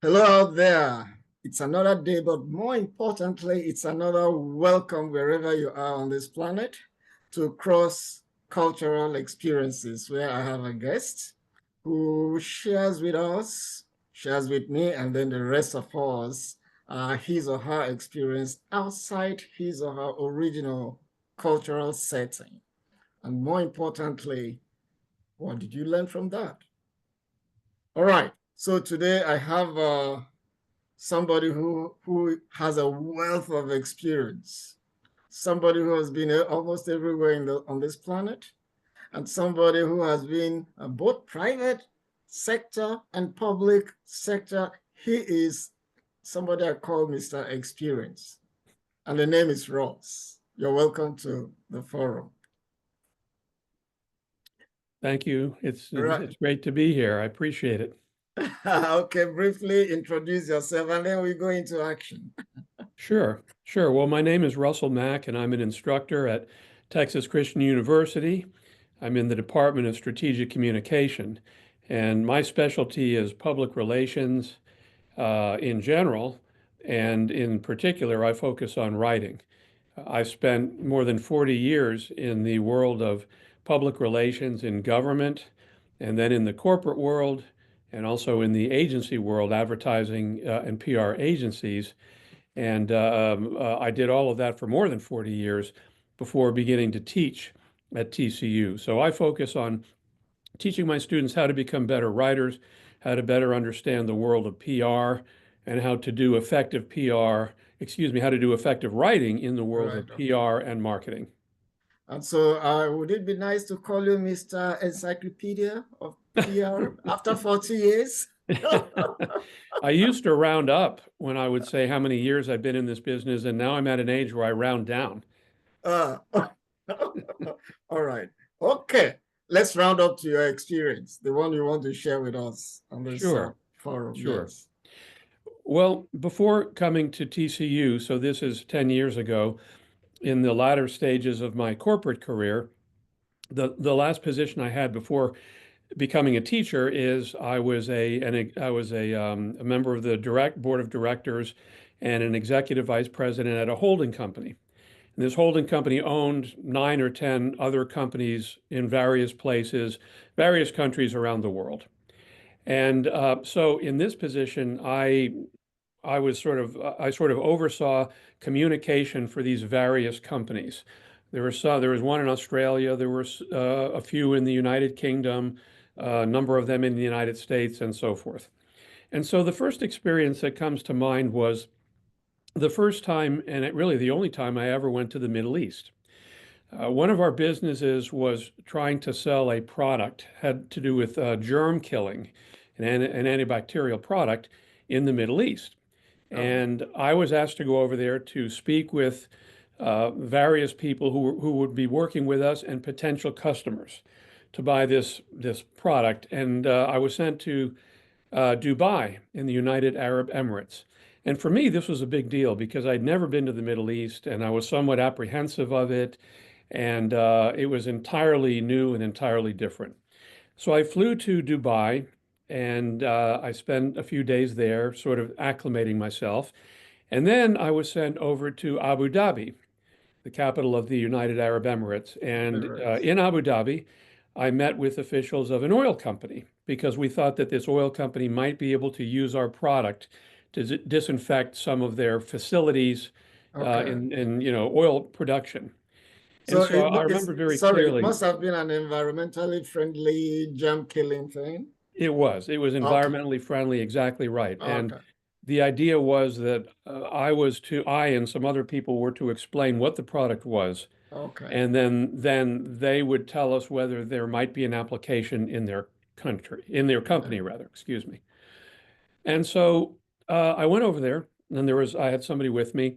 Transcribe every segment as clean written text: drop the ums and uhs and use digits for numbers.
Hello out there. It's another day, but more importantly, it's another welcome wherever you are on this planet to cross-cultural experiences where I have a guest who shares with us, shares with me, and then the rest of us his or her experience outside his or her original cultural setting. And more importantly, what did you learn from that? All right. So today I have somebody who has a wealth of experience, somebody who has been almost everywhere on this planet, and somebody who has been both private sector and public sector. He is somebody I call Mr. Experience, and the name is Ross. You're welcome to the forum. Thank you. Right. It's great to be here. I appreciate it. Okay, briefly introduce yourself, and then we go into action. Sure. Well, my name is Russell Mack, and I'm an instructor at Texas Christian University. I'm in the Department of Strategic Communication, and my specialty is public relations in general, and in particular, I focus on writing. I've spent more than 40 years in the world of public relations in government, and then in the corporate world, and also in the agency world, advertising and PR agencies. And I did all of that for more than 40 years before beginning to teach at TCU. So I focus on teaching my students how to become better writers, how to better understand the world of PR, and how to do effective how to do effective writing in the world Right. of PR and marketing. And so would it be nice to call you Mr. Encyclopedia of PR after 40 years? I used to round up when I would say how many years I've been in this business, and now I'm at an age where I round down. Uh, all right. Okay. Let's round up to your experience, the one you want to share with us on this Sure, forum. sure. Yes. Well, before coming to TCU, so this is 10 years ago, in the latter stages of my corporate career, the last position I had before becoming a teacher is I was a member of the board of directors and an executive vice president at a holding company. And this holding company owned 9 or 10 other companies in various places, various countries around the world. And so in this position, I sort of oversaw communication for these various companies. There was one in Australia, there were a few in the United Kingdom, a number of them in the United States, and so forth. And so the first experience that comes to mind was the first time, and really the only time I ever went to the Middle East. One of our businesses was trying to sell a product, had to do with germ killing, an antibacterial product in the Middle East. And I was asked to go over there to speak with various people who would be working with us and potential customers to buy this product. And I was sent to Dubai in the United Arab Emirates. And for me, this was a big deal because I'd never been to the Middle East and I was somewhat apprehensive of it. And it was entirely new and entirely different. So I flew to Dubai and I spent a few days there, sort of acclimating myself. And then I was sent over to Abu Dhabi, the capital of the United Arab Emirates. And in Abu Dhabi, I met with officials of an oil company because we thought that this oil company might be able to use our product to disinfect some of their facilities in oil production. And So so I remember very sorry, it clearly. must have been an environmentally friendly germ killing thing. It was Okay. environmentally friendly, exactly right. And Okay. the idea was that I and some other people were to explain what the product was, Okay. and then they would tell us whether there might be an application in their Yeah. company rather, excuse me. And so I went over there, and I had somebody with me,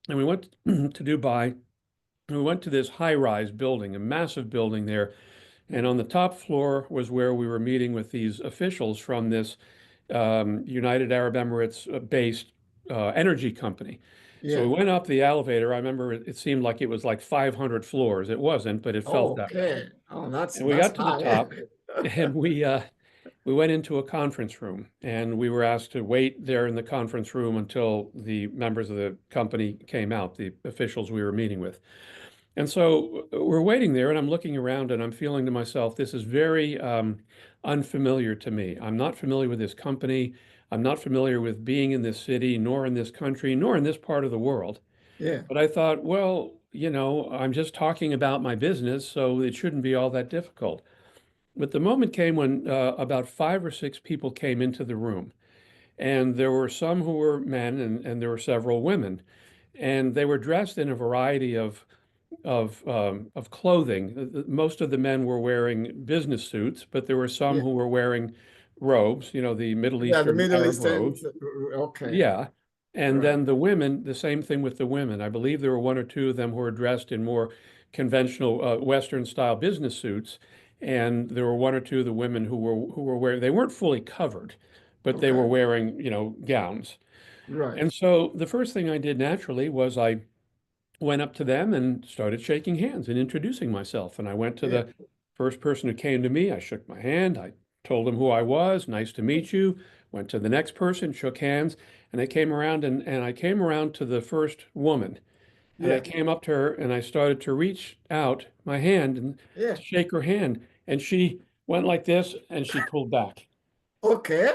and we went to Dubai. And we went to this high-rise building, a massive building there, and on the top floor was where we were meeting with these officials from this United Arab Emirates based energy company. So Yeah. we went up the elevator. I remember it seemed like it was like 500 floors. It wasn't, but it felt that way. Okay. Oh, And we that's got to the high. top, and we went into a conference room and we were asked to wait there in the conference room until the members of the company came out, the officials we were meeting with. And so we're waiting there, and I'm looking around and I'm feeling to myself, this is very unfamiliar to me. I'm not familiar with this company. I'm not familiar with being in this city, nor in this country, nor in this part of the world. Yeah. But I thought, well, I'm just talking about my business, so it shouldn't be all that difficult. But the moment came when about 5 or 6 people came into the room, and there were some who were men, and there were several women, and they were dressed in a variety of clothing. Most of the men were wearing business suits, but there were some Yeah. who were wearing robes, the Middle Yeah. The Eastern Middle Arab Eastern. robes. Okay. Yeah. And Right. then the women, the same thing with the women. I believe there were one or two of them who were dressed in more conventional Western style business suits. And there were one or two of the women who were wearing, they weren't fully covered, but they were Okay. wearing, gowns. Right. And so the first thing I did naturally was I went up to them and started shaking hands and introducing myself. And I went to Yeah. the first person who came to me. I shook my hand. I told them who I was. Nice to meet you. Went to the next person, shook hands, and they came around and I came around to the first woman. And I Yeah. came up to her and I started to reach out my hand and Yeah. to shake her hand. And she went like this and she pulled back. Okay.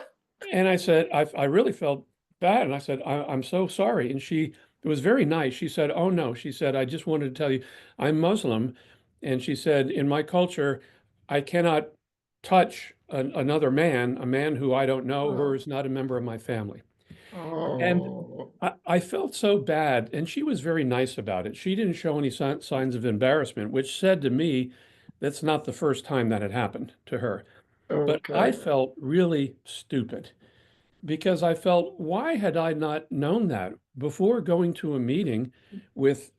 And I said, I really felt bad. And I said, I'm so sorry. And she it was very nice. She said, oh, no. She said, I just wanted to tell you, I'm Muslim. And she said, in my culture, I cannot touch another man, a man who I don't know, who Oh. is not a member of my family. And Oh. I felt so bad. And she was very nice about it. She didn't show any signs of embarrassment, which said to me, that's not the first time that had happened to her. But I Okay. felt really stupid because I felt, why had I not known that before going to a meeting with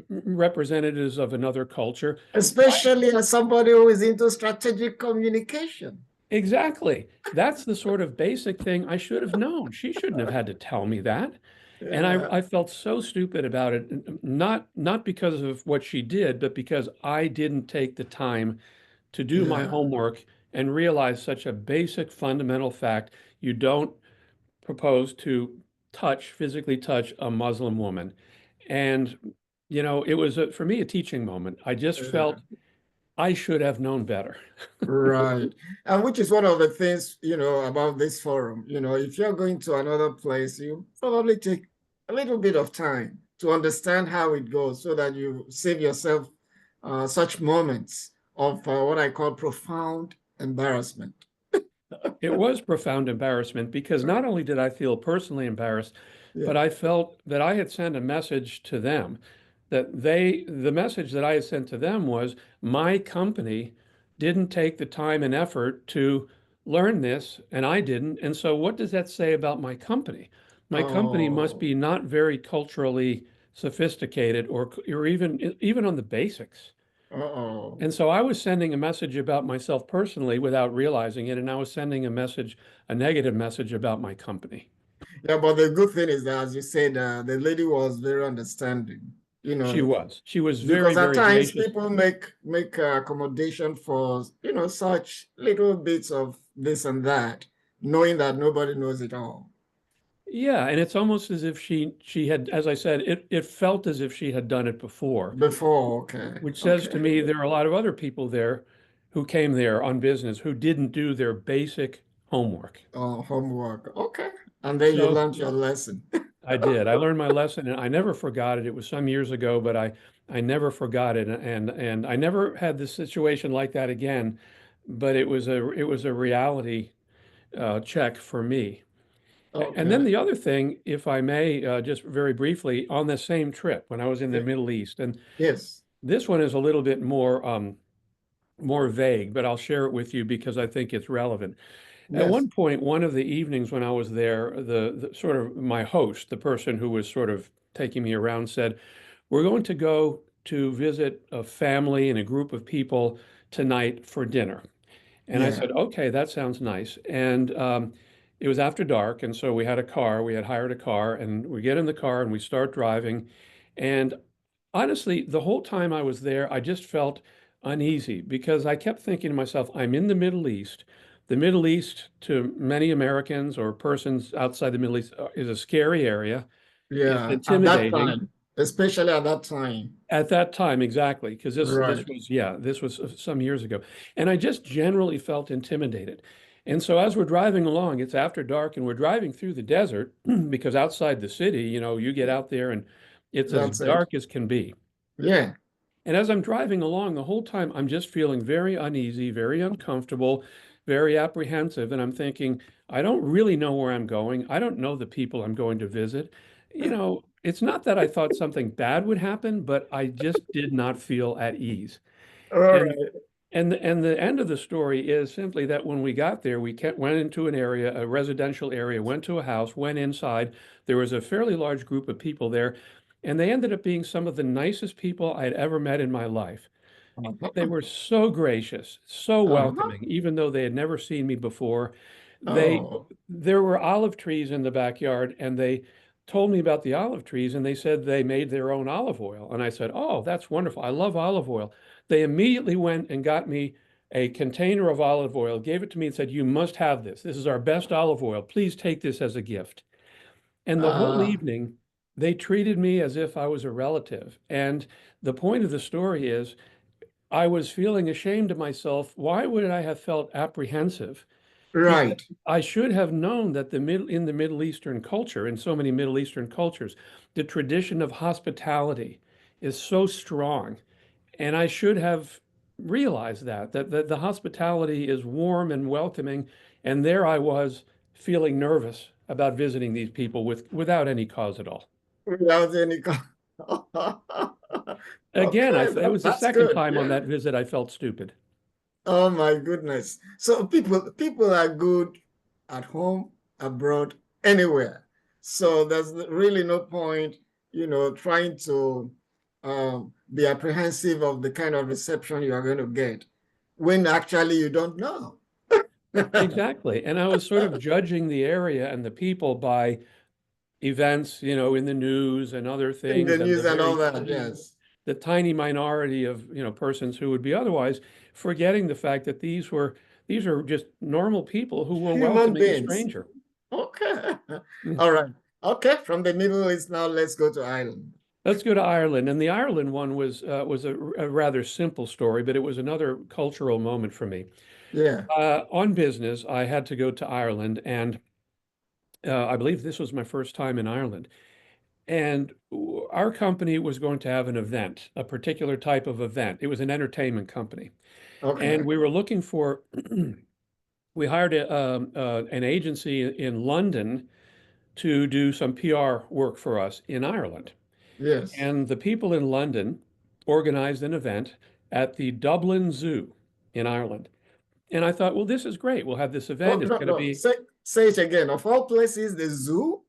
representatives of another culture? Why? Especially as somebody who is into strategic communication. Exactly. That's the sort of basic thing I should have known. She shouldn't have had to tell me that. And Yeah. I felt so stupid about it, not because of what she did, but because I didn't take the time to do my Yeah. homework and realize such a basic fundamental fact. You don't proposed to physically touch a Muslim woman. And, it was for me a teaching moment. I just Yeah. felt I should have known better. Right. And which is one of the things, about this forum. If you're going to another place, you probably take a little bit of time to understand how it goes so that you save yourself such moments of what I call profound embarrassment. It was profound embarrassment because not only did I feel personally embarrassed, Yeah. but I felt that I had sent a message to them the message that I had sent to them was my company didn't take the time and effort to learn this, and I didn't. And so, what does that say about my company? My company must Oh, be not very culturally sophisticated or even on the basics. uh-oh. And so I was sending a message about myself personally without realizing it, and I was sending a negative message about my company. Yeah, but the good thing is that, as you said, the lady was very understanding, you She know, was. She was very, because at very times gracious. people make accommodation for, such little bits of this and that, knowing that nobody knows it all. Yeah, and it's almost as if she had, as I said, it felt as if she had done it before, Before, okay, which says to okay. me there are a lot of other people there who came there on business who didn't do their basic homework. Homework, okay. And then you So learned your lesson. I did. I learned my lesson and I never forgot it. It was some years ago, but I never forgot it and I never had this situation like that again, but it was a reality check for me. And then Okay, the other thing, if I may, just very briefly, on the same trip when I was in the yeah, Middle East, and yes, this one is a little bit more vague, but I'll share it with you because I think it's relevant. At yes, one point, one of the evenings when I was there, the sort of my host, the person who was sort of taking me around, said, "We're going to go to visit a family and a group of people tonight for dinner." And I yeah, said, okay, that sounds nice. And it was after dark. And so we had a car, we had hired a car, and we get in the car and we start driving. And honestly, the whole time I was there, I just felt uneasy because I kept thinking to myself, I'm in the Middle East. The Middle East, to many Americans or persons outside the Middle East, is a scary area. It's Yeah, at that intimidating. time, especially at that time. At that time, exactly, because this Right. was, yeah, this was some years ago. And I just generally felt intimidated. And so as we're driving along, it's after dark and we're driving through the desert because outside the city, you get out there and it's as That's it. dark as can be. Yeah. And as I'm driving along the whole time, I'm just feeling very uneasy, very uncomfortable, very apprehensive. And I'm thinking, I don't really know where I'm going. I don't know the people I'm going to visit. It's not that I thought something bad would happen, but I just did not feel at ease. All And right. and the end of the story is simply that when we got there, went into an area, a residential area, went to a house, went inside. There was a fairly large group of people there, and they ended up being some of the nicest people I'd ever met in my life. They Uh-huh. were so gracious, so Uh-huh. welcoming, even though they had never seen me before. They Oh, There were olive trees in the backyard, and they told me about the olive trees, and they said they made their own olive oil. And I said, "Oh, that's wonderful. I love olive oil." They immediately went and got me a container of olive oil, gave it to me, and said, "You must have this. This is our best olive oil. Please take this as a gift." And the whole uh, evening, they treated me as if I was a relative. And the point of the story is, I was feeling ashamed of myself. Why would I have felt apprehensive? Because right. I should have known that in the Middle Eastern culture, in so many Middle Eastern cultures, the tradition of hospitality is so strong. And I should have realized that the hospitality is warm and welcoming. And there I was feeling nervous about visiting these people without any cause at all. Without any. Again, Okay, it was the that's second good. time on Yeah. that visit I felt stupid. Oh my goodness. So people are good at home, abroad, anywhere. So there's really no point, trying to be apprehensive of the kind of reception you are going to get when actually you don't know. In Exactly. And I was sort of judging the area and the people by events, in the news and other the things, and news and all that, yes. the tiny minority of, persons who would be otherwise, forgetting the fact that these are just normal people who were Human welcoming a beings. stranger. Okay. All right. Okay, from the Middle East now, let's go to Ireland. Let's go to Ireland. And the Ireland one was a rather simple story, but it was another cultural moment for me. Yeah. On business, I had to go to Ireland, and I believe this was my first time in Ireland. And our company was going to have an event, a particular type of event. It was an entertainment company. And Okay. we were looking for, we hired an agency in London to do some PR work for us in Ireland. Yes. And the people in London organized an event at the Dublin Zoo in Ireland. And I thought, well, this is great. We'll have this Oh, event. It's no, going to no. be, Say it again. Of all places, the zoo?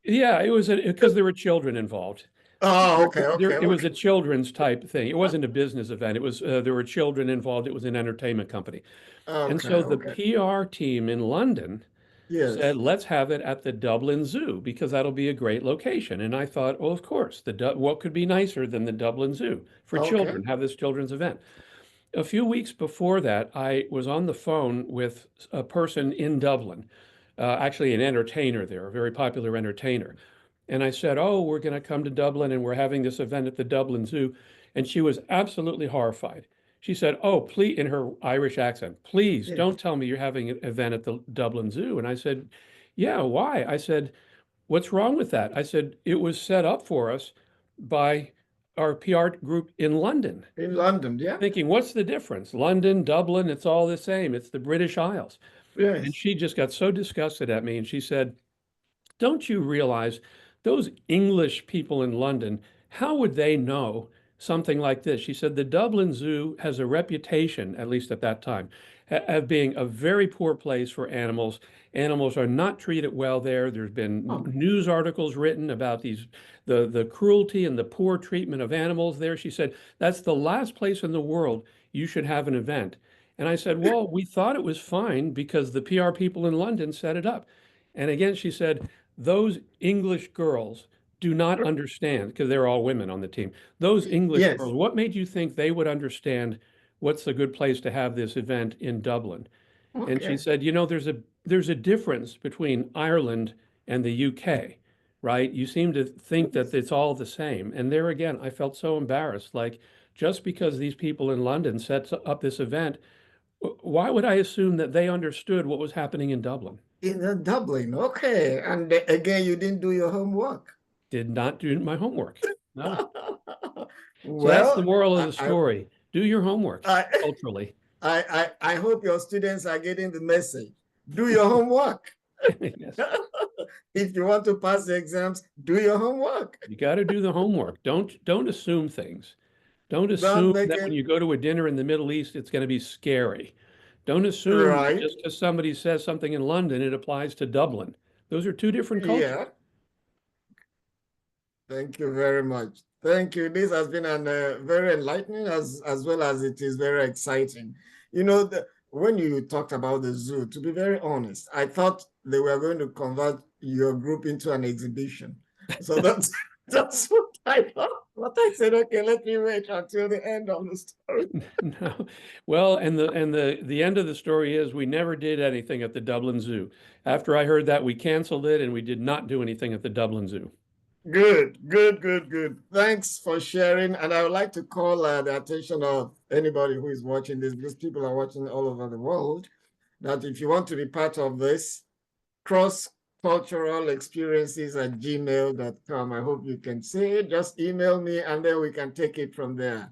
yeah, it was because there were children involved. Oh, okay, okay, It was okay. a children's type thing. It wasn't a business event. It was there were children involved. It was an entertainment company. And Okay, so the okay. PR team in London said, Yes. let's have it at the Dublin Zoo because that'll be a great location. And I thought, well, of course, what could be nicer than the Dublin Zoo for Okay. children, have this children's event. A few weeks before that, I was on the phone with a person in Dublin, actually an entertainer there, a very popular entertainer. And I said, "Oh, we're going to come to Dublin and we're having this event at the Dublin Zoo." And she was absolutely horrified. She said, "Oh, please," in her Irish accent, "please Yes. don't tell me you're having an event at the Dublin Zoo." And I said, "Yeah, why?" I said, "What's wrong with that?" I said, "It was set up for us by our PR group in London." In London, yeah? Thinking, what's the difference? London, Dublin, it's all the same. It's the British Isles. And Yes. she just got so disgusted at me. And she said, don't you realize those English people in London, how would they know something like this? She said the Dublin Zoo has a reputation, at least at that time, of being a very poor place for animals. Animals are not treated well there. There's been Oh, news articles written about the cruelty and the poor treatment of animals there. She said that's the last place in the world you should have an event. And I said, well, we thought it was fine because the PR people in London set it up. And again, she said, those English girls do not understand, because they're all women on the team. Those English yes. girls, what made you think they would understand what's a good place to have this event in Dublin? And she Okay. said, you know, there's a difference between Ireland and the UK, right? You seem to think that it's all the same. And there again, I felt so embarrassed. Like, just because these people in London set up this event, why would I assume that they understood what was happening in Dublin? In Dublin. Okay. And again, you didn't do your homework. Did not do my homework. No. So that's the Well, moral of I, the I, story. Do your homework I, culturally. I hope your students are getting the message. Do your homework. Yes. If you want to pass the exams, do your homework. You got to do the homework. Don't assume things. Don't Don't assume make that when it you go to a dinner in the Middle East, it's going to be scary. Don't assume that right. just because somebody says something in London, it applies to Dublin. Those are two different cultures. Yeah. Thank you very much. Thank you. This has been an very enlightening as well as it is very exciting. You know, when you talked about the zoo, to be very honest, I thought they were going to convert your group into an exhibition. So that's that's what I thought. But I said, okay, let me wait until the end of the story. No. Well, and the end of the story is we never did anything at the Dublin Zoo. After I heard that, we canceled it and we did not do anything at the Dublin Zoo. Good, good, good, good. Thanks for sharing. And I would like to call the attention of anybody who is watching this, because people are watching all over the world, that if you want to be part of this, cross-cultural experiences at gmail.com. I hope you can see it. Just email me and then we can take it from there.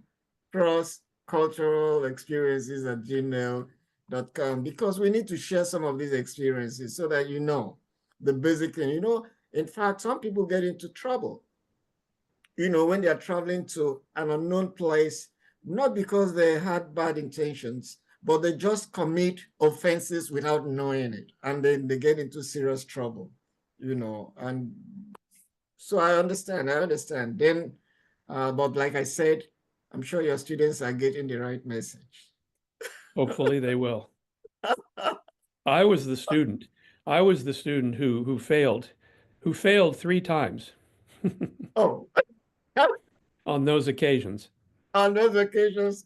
Cross-cultural experiences at gmail.com, because we need to share some of these experiences so that you know the basic thing. You know, in fact, some people get into trouble, you know, when they are traveling to an unknown place, not because they had bad intentions, but they just commit offenses without knowing it. And then they get into serious trouble, you know. And so I understand. Then, but like I said, I'm sure your students are getting the right message. Hopefully they will. I was the student. I was the student who failed 3 times Oh, on those occasions. on those occasions,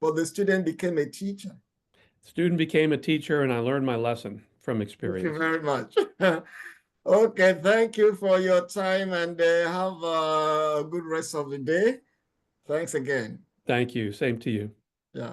but the student became a teacher. Student became a teacher, and I learned my lesson from Thank you experience. very much. Okay, thank you for your time and have a good rest of the day. Thanks again. Thank you. Same to you. Yeah.